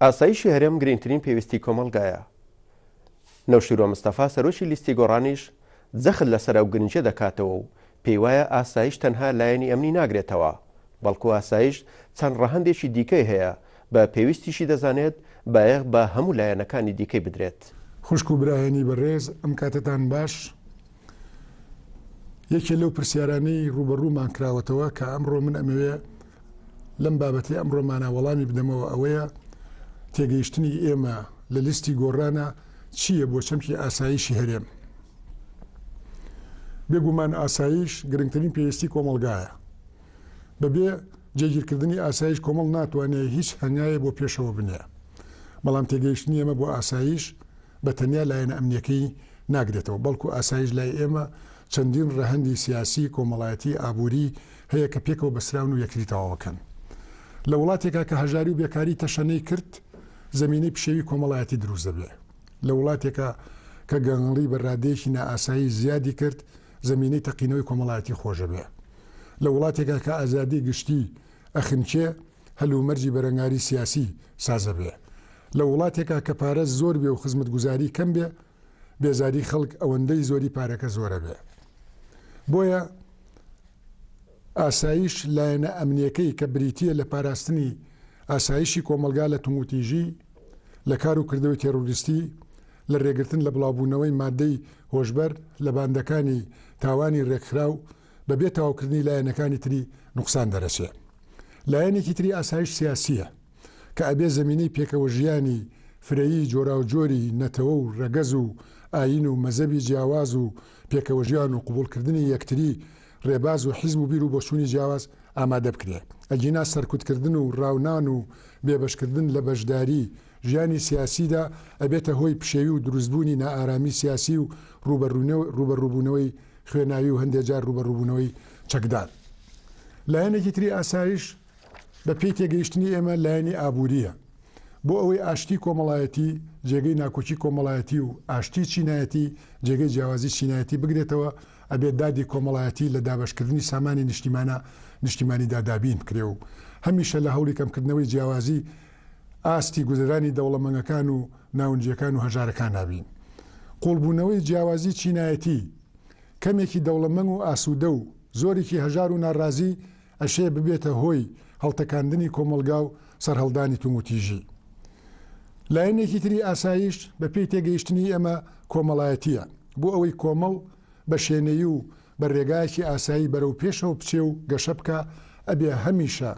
ئاسایشی هەرێم گرنگترین پێویستی کۆمەڵگایە. نەوشیرۆ مستەفا سەرۆکی لیستی گۆڕانیش جەخت لەسەر ئەو گرنجە دەکاتەوە و پێی وایە ئاسایش تەنها لایەنی ئەمنی ناگرێتەوە، بەڵکو ئاسایش چەند ڕەهەندێکی دیکەی هەیە بە پێویستیشی دەزانێت بایەخ بە هەموو لایەنەکانی دیکەی بدرێت. خوشک و برایەنی بەڕێز، ئەم کاتتان باش. یەکێ لەو پرسیارانەی ڕوبەڕوومان کراوەتەوە کە ئەمڕۆ من ئەمەوێ لەم بابەتی ئەمڕۆمانە وەڵامی بدەمەوە ئەوەیە تێگەیشتنی ئێمە لە لیستی گۆڕانە چییە بۆ چەمکی ئاسایشی هەرێم. بێگومان ئاسایش گرنگترین پێویستی کۆمەڵگایە. بەبێ جێگیرکردنی ئاسایش کۆمەڵ ناتوانێت هیچ هەنگایە بۆ پێشەوە بنێ. بەڵام تێگەیشتنی ئێمە بۆ ئاسایش بە تەنیا لایەنە ئەمنیەکەی ناگرێتەوە، بەڵکو ئاسایش لای ئێمە چەندین ڕەهەندی سیاسی، کۆمەڵایەتی، ئابووری هەیە کە پێکەوە بەسراون و یەکتری تەواوەکەن. لە وڵاتێکا کە هەژاری و بێکاری تەشەنەی کرد، زمینەی پشێوی کۆمەڵایەتی دروست دەبێت. لە وڵاتێکا کە گەنگڵی بەڕادەیەکی نائاسایی زیادی کرد، زمینەی تەقینەوەی کۆمەڵایەتی خۆشە بێ. لە وڵاتێکا کە ئازادی گشتی ئەخنچێ، هەلومەرجی بەرەنگاری سیاسی سازە بێ. لە وڵاتێکا کە پارە زۆر بێ و خزمەتگوزاری کەم بێ، بێزاری خەڵک ئەوەندەی زۆری پارەکە زۆرە بێ. بۆیە ئاسایش لایەنە ئەمنیەکەی کە بریتیە لە پاراستنی ئاسایشی کۆمەلگا لە توموتیژی، لە کار و کردەوەی تێڕۆریستی، لە ڕێگرتن لە بڵاوبوونەوەی مادەی هۆشبەر لە باندەکانی تاوانی ڕێکخراو بەبێ تەواوکردنی لایەنەکانی تری نوقسان دەرەچێت. لایەنێکی تری ئاسایش سیاسیە کە ئەبێ زمینەی پێکەوە ژیانی فرەیی جۆرا و جۆری نەتەوە و ڕەگەز و ئاین و مەزەبی جیاواز و پێکەوە ژیان و قوبوڵکردنی یەکتری ڕێباز و حیزب و بیر و بۆچوونی جیاواز ئامادە بکرێت. ئەگینا سەرکوتکردن و ڕاونان و بێبەشکردن لە بەشداری ژیانی سیاسیدا ئەبێتە هۆی پشێوی و دروستبوونی نائارامی سیاسی و ڕوبەڕووبوونەوەی خوێناوی و هەندێک جار ڕوبەڕووبوونەوەی چەکدار. لایەنێکی تری ئاسایش بە پێی تێگەیشتنی ئێمە لایەنی ئابووریە. بۆ ئەوەی ئاشتی کۆمەڵایەتی جێگەی ناکۆچی کۆمەڵایەتی و ئاشتی چینایەتی جێگەی جیاوازی چینایەتی بگرێتەوە، ئەبێت دادی کۆمەڵایەتی لە دابشکردنی سامانی نیشتیمانی دادابین بکرێ و هەمیشە لە هەوڵی کەمکردنەوەی جیاوازی ئاستی گوزەرانی دەوڵەمەنگەکان و ناونجیەکان و هەژارەکان نابین. قوڵبوونەوەی جیاوازی چینایەتی کەمێکی دەوڵەمەنگ و ئاسوودە و زۆرێکی هەژار و ناڕازی ئەشێ ببێتە هۆی هەڵتەکاندنی کۆمەلگا و سەرهەڵدانی توموتیژی. لایەنێکی تری ئاسایش بە پێی تێگەیشتنی ئەمە کۆمەڵایەتیە، بۆ ئەوەی کۆمەڵ بە شوێنەیی و بە ڕێگایەکی ئاسایی بەرەو پێشەوە بچێ و گەشە بکە، ئەبێ هەمیشە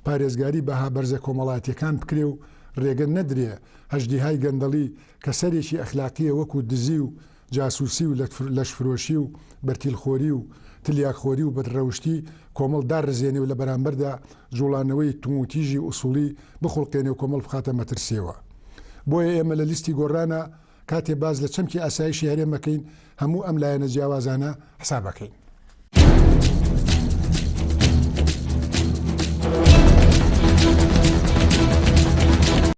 پارێزگاری بەها بەرزە کۆمەڵایەتیەکان بکرێ و ڕێگە نەدرێ هەژدیهای گەندەڵی کە سەرێکی ئەخلاقیە وەکو دزی و جاسووسی و لەشفرۆشی و بەرتیلخۆری و تلیاکخۆری و بەدڕەوشتی کۆمەڵ داڕزێنێ و لە بەرامبەردا جوڵانەوەی توموتیژی ئوسوڵی بخڵقێنێ و کۆمەڵ بخاتە مەترسیەوە. بۆیە ئێمە لە لیستی گۆڕانە کاتێ باز لە چەمکی ئاسایشی هەرێمەکەین هەموو ئەم لایەنە جیاوازانە حسابەکەین.